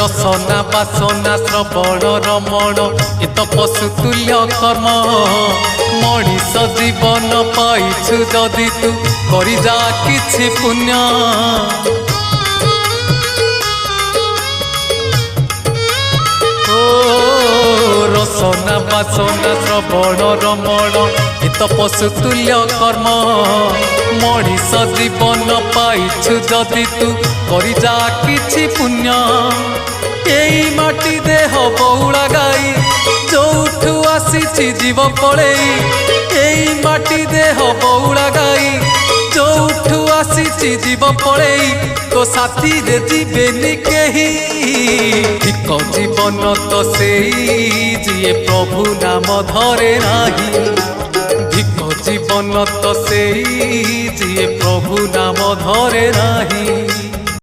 रसना बासना श्रवण रमण ए तो पशुतुल्य कर्म मनीष जीवन पाइछु जदि तू करि जा किछि पुण्य रसना बासना श्रवण रमण ए तो पशुतुल्य कर्म मनीष जीवन पाइछु जदि तू करि जा किछि पुण्य एई माटी देह बहुड़ा गाई जोठू आसीछि जीव पड़ेई एई माटी देह बहुड़ा गाई जोठू आसीछि जीव पड़ेई तो साथी रे जीवेनी केही एक जीवन तो सेई जिए प्रभु नाम धरे नाही धिक जीवन तो सेई जिए प्रभु नाम धरे नाही।